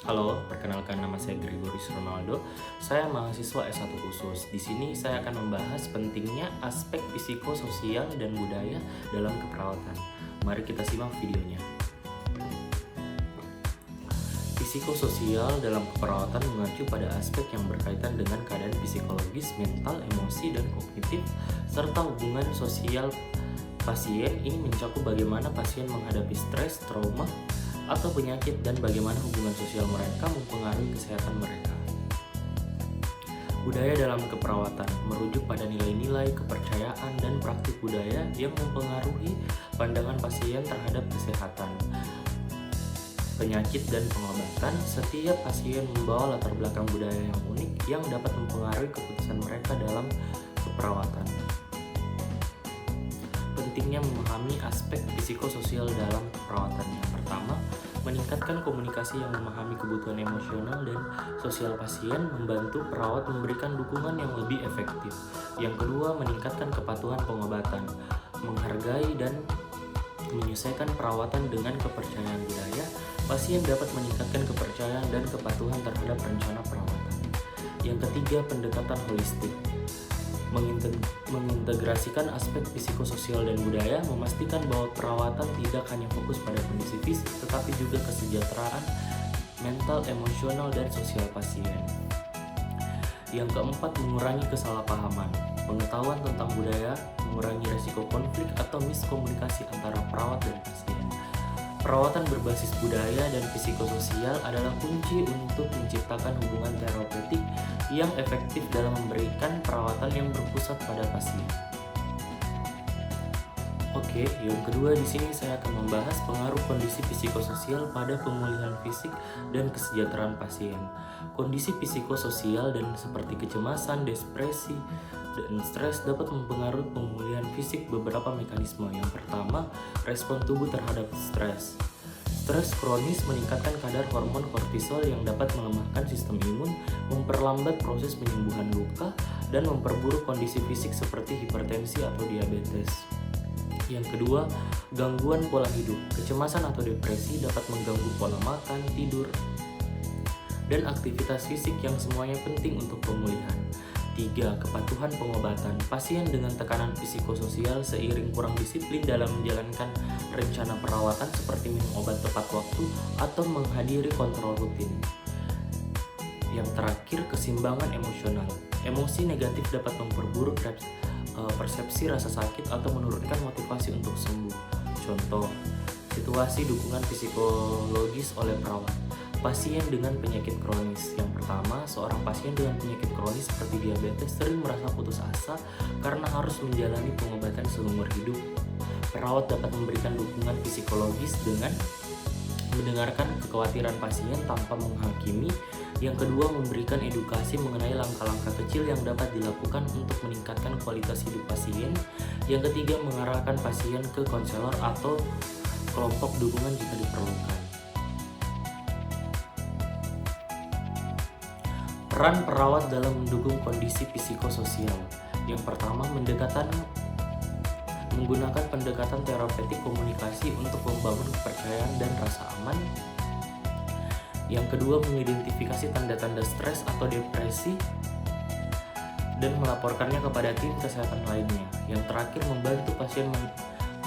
Halo, perkenalkan nama saya Gregorius Ronaldo. Saya mahasiswa S1 khusus. Di sini saya akan membahas pentingnya aspek psikososial dan budaya dalam keperawatan. Mari kita simak videonya. Psikososial dalam keperawatan mengacu pada aspek yang berkaitan dengan keadaan psikologis, mental, emosi, dan kognitif, serta hubungan sosial pasien. Ini mencakup bagaimana pasien menghadapi stres, trauma, atau penyakit dan bagaimana hubungan sosial mereka mempengaruhi kesehatan mereka. Budaya dalam keperawatan merujuk pada nilai-nilai, kepercayaan, dan praktik budaya yang mempengaruhi pandangan pasien terhadap kesehatan, penyakit, dan pengobatan. Setiap pasien membawa latar belakang budaya yang unik yang dapat mempengaruhi keputusan mereka dalam keperawatan. Pentingnya memahami aspek psikososial dalam keperawatan. Yang pertama, meningkatkan komunikasi yang memahami kebutuhan emosional dan sosial pasien, membantu perawat memberikan dukungan yang lebih efektif. Yang kedua, meningkatkan kepatuhan pengobatan, menghargai dan menyesuaikan perawatan dengan kepercayaan budaya. Pasien dapat meningkatkan kepercayaan dan kepatuhan terhadap rencana perawatan. Yang ketiga, pendekatan holistik, mengintegrasikan aspek psikososial dan budaya, memastikan bahwa perawatan tidak hanya fokus pada kondisi fisik, tetapi juga kesejahteraan mental, emosional, dan sosial pasien. Yang keempat, mengurangi kesalahpahaman, pengetahuan tentang budaya, mengurangi risiko konflik atau miskomunikasi antara perawat dan pasien. Perawatan berbasis budaya dan psikososial adalah kunci untuk menciptakan hubungan terapeutik yang efektif dalam memberikan perawatan yang berpusat pada pasien. Oke, yang kedua di sini saya akan membahas pengaruh kondisi psikososial pada pemulihan fisik dan kesejahteraan pasien. Kondisi psikososial dan seperti kecemasan, depresi, dan stres dapat mempengaruhi pemulihan fisik beberapa mekanisme. Yang pertama, respon tubuh terhadap stres. Stres kronis meningkatkan kadar hormon kortisol yang dapat melemahkan sistem imun, memperlambat proses penyembuhan luka, dan memperburuk kondisi fisik seperti hipertensi atau diabetes. Yang kedua, gangguan pola hidup. Kecemasan atau depresi dapat mengganggu pola makan, tidur, dan aktivitas fisik yang semuanya penting untuk pemulihan. 3. Kepatuhan pengobatan. Pasien dengan tekanan psikososial seiring kurang disiplin dalam menjalankan rencana perawatan seperti minum obat tepat waktu atau menghadiri kontrol rutin. Yang terakhir, keseimbangan emosional. Emosi negatif dapat memperburuk persepsi rasa sakit atau menurunkan motivasi untuk sembuh. Contoh, situasi dukungan psikologis oleh perawat. Pasien dengan penyakit kronis. Yang pertama, seorang pasien dengan penyakit kronis seperti diabetes sering merasa putus asa karena harus menjalani pengobatan seumur hidup. Perawat dapat memberikan dukungan psikologis dengan mendengarkan kekhawatiran pasien tanpa menghakimi. Yang kedua, memberikan edukasi mengenai langkah-langkah kecil yang dapat dilakukan untuk meningkatkan kualitas hidup pasien. Yang ketiga, mengarahkan pasien ke konselor atau kelompok dukungan jika diperlukan. Peran perawat dalam mendukung kondisi psikososial. Yang pertama, menggunakan pendekatan terapeutik komunikasi untuk membangun kepercayaan dan rasa aman. Yang kedua, mengidentifikasi tanda-tanda stres atau depresi dan melaporkannya kepada tim kesehatan lainnya. Yang terakhir, membantu pasien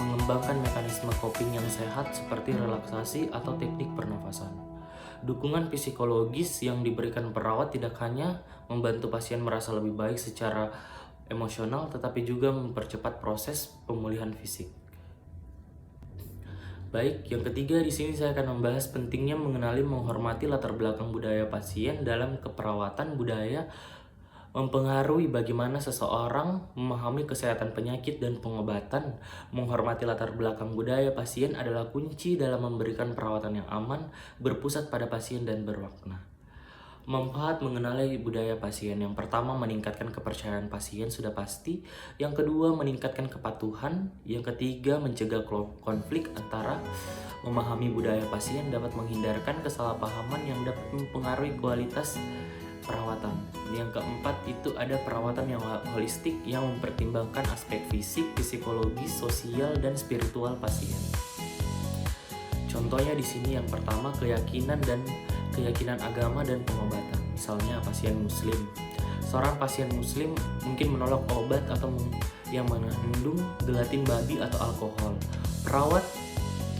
mengembangkan mekanisme coping yang sehat seperti relaksasi atau teknik pernafasan. Dukungan psikologis yang diberikan perawat tidak hanya membantu pasien merasa lebih baik secara emosional, tetapi juga mempercepat proses pemulihan fisik. Baik, yang ketiga di sini saya akan membahas pentingnya mengenali menghormati latar belakang budaya pasien dalam keperawatan. Budaya mempengaruhi bagaimana seseorang memahami kesehatan penyakit dan pengobatan. Menghormati latar belakang budaya pasien adalah kunci dalam memberikan perawatan yang aman, berpusat pada pasien dan bermakna. Manfaat mengenali budaya pasien. Yang pertama, meningkatkan kepercayaan pasien sudah pasti. Yang kedua, meningkatkan kepatuhan. Yang ketiga, mencegah konflik antara memahami budaya pasien dapat menghindarkan kesalahpahaman yang dapat mempengaruhi kualitas perawatan. Yang keempat itu ada perawatan yang holistik yang mempertimbangkan aspek fisik, psikologis, sosial, dan spiritual pasien. Contohnya di sini yang pertama, keyakinan dan keyakinan agama dan pengobatan. Misalnya pasien muslim. Seorang pasien muslim mungkin menolak obat yang mengandung gelatin babi atau alkohol. Perawat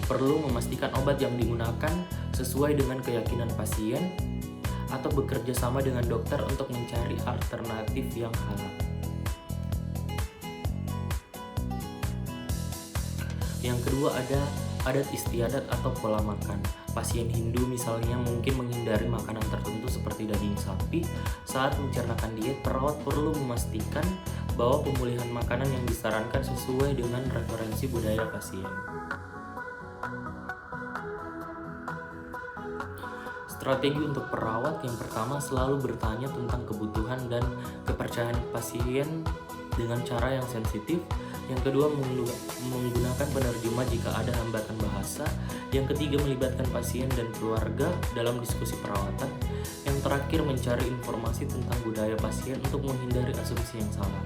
perlu memastikan obat yang digunakan sesuai dengan keyakinan pasien atau bekerja sama dengan dokter untuk mencari alternatif yang halal. Yang kedua ada adat istiadat atau pola makan. Pasien Hindu misalnya mungkin menghindari makanan tertentu seperti daging sapi. Saat mencernakan diet, perawat perlu memastikan bahwa pemulihan makanan yang disarankan sesuai dengan referensi budaya pasien. Strategi untuk perawat yang pertama selalu bertanya tentang kebutuhan dan kepercayaan pasien dengan cara yang sensitif. Yang kedua, menggunakan penerjemah jika ada hambatan bahasa. Yang ketiga, melibatkan pasien dan keluarga dalam diskusi perawatan. Yang terakhir, mencari informasi tentang budaya pasien untuk menghindari asumsi yang salah.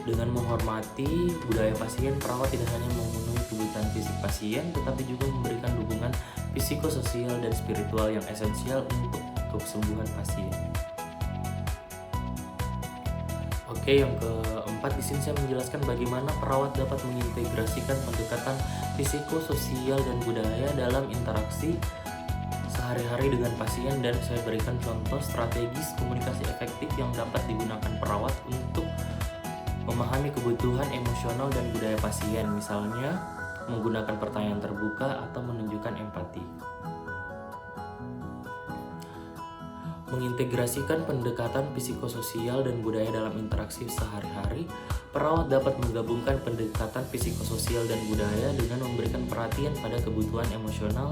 Dengan menghormati budaya pasien, perawat tidak hanya memenuhi kebutuhan fisik pasien, tetapi juga memberikan dukungan psikososial dan spiritual yang esensial untuk kesembuhan pasien. Oke, yang keempat di sini saya menjelaskan bagaimana perawat dapat mengintegrasikan pendekatan psikososial dan budaya dalam interaksi sehari-hari dengan pasien, dan saya berikan contoh strategis komunikasi efektif yang dapat digunakan perawat untuk memahami kebutuhan emosional dan budaya pasien, misalnya menggunakan pertanyaan terbuka atau menunjukkan empati. Mengintegrasikan pendekatan psikososial dan budaya dalam interaksi sehari-hari, perawat dapat menggabungkan pendekatan psikososial dan budaya dengan memberikan perhatian pada kebutuhan emosional,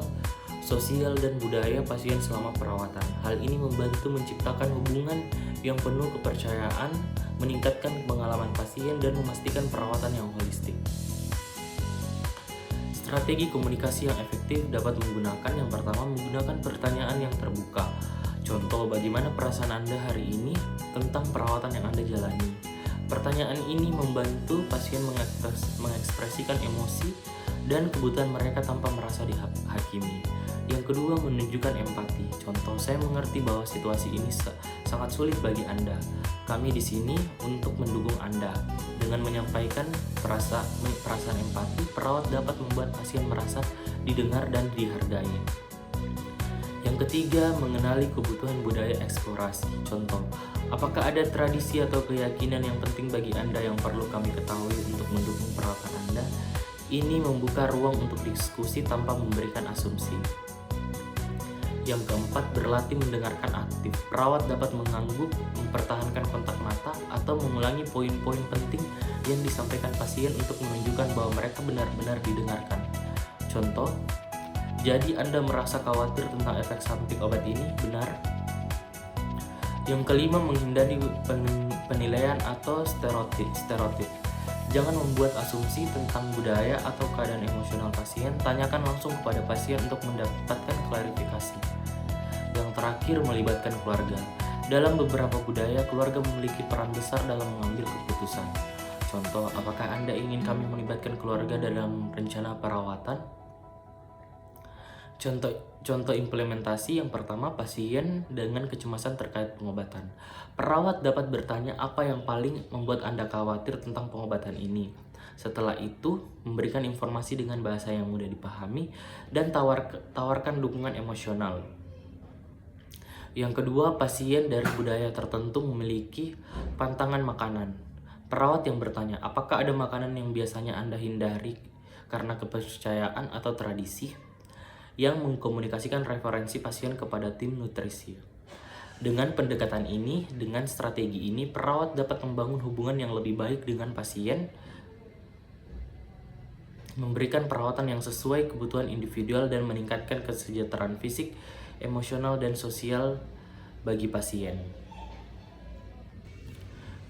sosial, dan budaya pasien selama perawatan. Hal ini membantu menciptakan hubungan yang penuh kepercayaan, meningkatkan pengalaman pasien, dan memastikan perawatan yang holistik. Strategi komunikasi yang efektif dapat menggunakan yang pertama, menggunakan pertanyaan yang terbuka. Contoh, bagaimana perasaan Anda hari ini tentang perawatan yang Anda jalani? Pertanyaan ini membantu pasien mengekspresikan emosi dan kebutuhan mereka tanpa merasa dihakimi. Yang kedua, menunjukkan empati. Contoh, saya mengerti bahwa situasi ini sangat sulit bagi Anda. Kami di sini untuk mendukung Anda. Dengan menyampaikan perasaan empati, perawat dapat membuat pasien merasa didengar dan dihargai. Yang ketiga, mengenali kebutuhan budaya eksplorasi. Contoh, apakah ada tradisi atau keyakinan yang penting bagi Anda yang perlu kami ketahui untuk mendukung perawatan Anda? Ini membuka ruang untuk diskusi tanpa memberikan asumsi. Yang keempat, berlatih mendengarkan aktif. Perawat dapat mengangguk, mempertahankan kontak mata, atau mengulangi poin-poin penting yang disampaikan pasien untuk menunjukkan bahwa mereka benar-benar didengarkan. Contoh, jadi Anda merasa khawatir tentang efek samping obat ini, benar? Yang kelima, menghindari penilaian atau stereotip. Jangan membuat asumsi tentang budaya atau keadaan emosional pasien. Tanyakan langsung kepada pasien untuk mendapatkan klarifikasi. Yang terakhir, melibatkan keluarga. Dalam beberapa budaya, keluarga memiliki peran besar dalam mengambil keputusan. Contoh, apakah Anda ingin kami melibatkan keluarga dalam rencana perawatan? Contoh implementasi yang pertama, pasien dengan kecemasan terkait pengobatan. Perawat dapat bertanya apa yang paling membuat Anda khawatir tentang pengobatan ini. Setelah itu, memberikan informasi dengan bahasa yang mudah dipahami dan tawarkan dukungan emosional. Yang kedua, pasien dari budaya tertentu memiliki pantangan makanan. Perawat yang bertanya, apakah ada makanan yang biasanya Anda hindari karena kepercayaan atau tradisi? Yang mengkomunikasikan referensi pasien kepada tim nutrisi. Dengan pendekatan ini, dengan strategi ini, perawat dapat membangun hubungan yang lebih baik dengan pasien, memberikan perawatan yang sesuai kebutuhan individual, dan meningkatkan kesejahteraan fisik, emosional, dan sosial bagi pasien.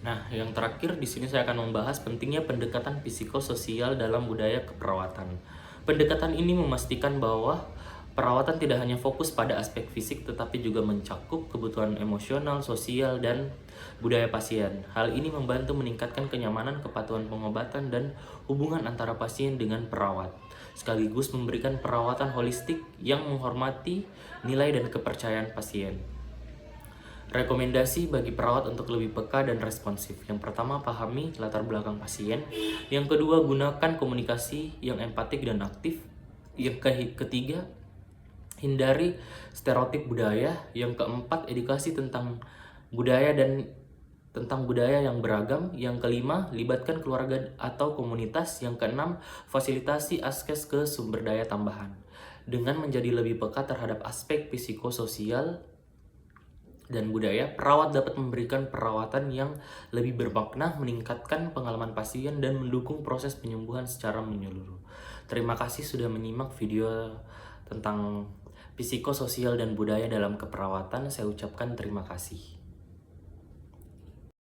Nah, yang terakhir di sini saya akan membahas pentingnya pendekatan psikososial dalam budaya keperawatan. Pendekatan ini memastikan bahwa perawatan tidak hanya fokus pada aspek fisik, tetapi juga mencakup kebutuhan emosional, sosial, dan budaya pasien. Hal ini membantu meningkatkan kenyamanan, kepatuhan pengobatan, dan hubungan antara pasien dengan perawat. sekaligus memberikan perawatan holistik yang menghormati nilai dan kepercayaan pasien. Rekomendasi bagi perawat untuk lebih peka dan responsif. Yang pertama, pahami latar belakang pasien. Yang kedua, gunakan komunikasi yang empatik dan aktif. Yang ketiga, hindari stereotip budaya. Yang keempat, edukasi tentang budaya yang beragam. Yang kelima, libatkan keluarga atau komunitas. Yang keenam, fasilitasi akses ke sumber daya tambahan. Dengan menjadi lebih peka terhadap aspek psikososial dan budaya, perawat dapat memberikan perawatan yang lebih bermakna, meningkatkan pengalaman pasien, dan mendukung proses penyembuhan secara menyeluruh. Terima kasih sudah menyimak video tentang psikososial dan budaya dalam keperawatan. Saya ucapkan terima kasih.